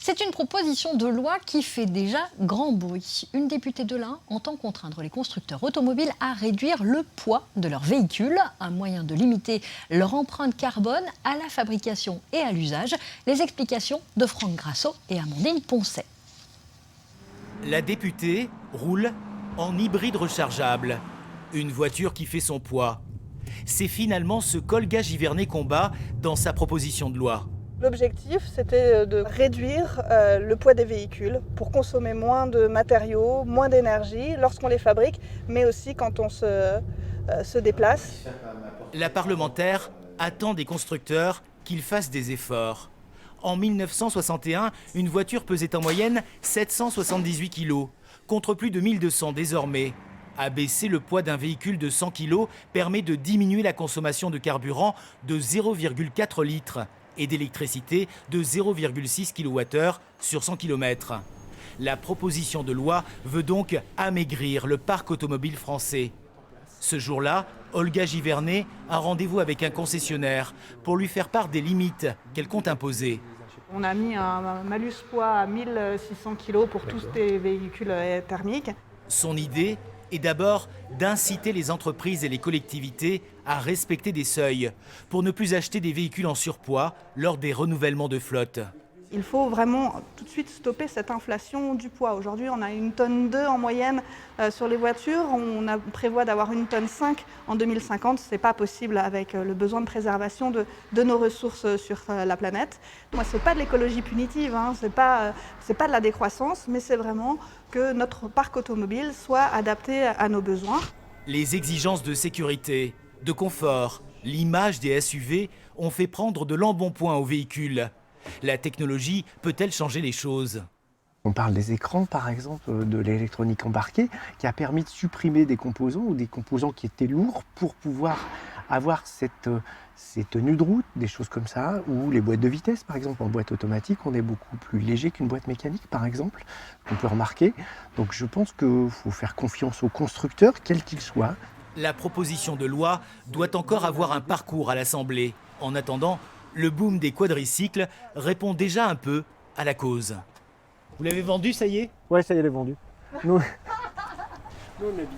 C'est une proposition de loi qui fait déjà grand bruit. Une députée de l'Ain entend contraindre les constructeurs automobiles à réduire le poids de leurs véhicules, un moyen de limiter leur empreinte carbone à la fabrication et à l'usage. Les explications de Franck Grasso et Amandine Poncet. La députée roule en hybride rechargeable, une voiture qui fait son poids. C'est finalement ce qu'Olga Givernet combat dans sa proposition de loi. L'objectif, c'était de réduire le poids des véhicules pour consommer moins de matériaux, moins d'énergie lorsqu'on les fabrique, mais aussi quand on se déplace. La parlementaire attend des constructeurs qu'ils fassent des efforts. En 1961, une voiture pesait en moyenne 778 kg, contre plus de 1200 désormais. Abaisser le poids d'un véhicule de 100 kg permet de diminuer la consommation de carburant de 0,4 litres et d'électricité de 0,6 kWh sur 100 km. La proposition de loi veut donc amaigrir le parc automobile français. Ce jour-là, Olga Givernet a rendez-vous avec un concessionnaire pour lui faire part des limites qu'elle compte imposer. On a mis un malus poids à 1600 kg pour tous les véhicules thermiques. Son idée est d'abord d'inciter les entreprises et les collectivités à respecter des seuils pour ne plus acheter des véhicules en surpoids lors des renouvellements de flotte. Il faut vraiment tout de suite stopper cette inflation du poids. Aujourd'hui, on a 1,2 tonne en moyenne sur les voitures. On prévoit d'avoir 1,5 tonne en 2050. Ce n'est pas possible avec le besoin de préservation de nos ressources sur la planète. Moi, ce n'est pas de l'écologie punitive, ce n'est pas de la décroissance, mais c'est vraiment que notre parc automobile soit adapté à nos besoins. Les exigences de sécurité, de confort, l'image des SUV ont fait prendre de l'embonpoint aux véhicules. La technologie peut-elle changer les choses ? On parle des écrans, par exemple, de l'électronique embarquée, qui a permis de supprimer des composants ou des composants qui étaient lourds pour pouvoir avoir ces tenues de route, des choses comme ça, ou les boîtes de vitesse, par exemple. En boîte automatique, on est beaucoup plus léger qu'une boîte mécanique, par exemple, qu'on peut remarquer. Donc je pense qu'il faut faire confiance aux constructeurs, quels qu'ils soient. La proposition de loi doit encore avoir un parcours à l'Assemblée. En attendant, le boom des quadricycles répond déjà un peu à la cause. Vous l'avez vendu, ça y est ? Ouais, ça y est, elle est vendue. Nous, on habite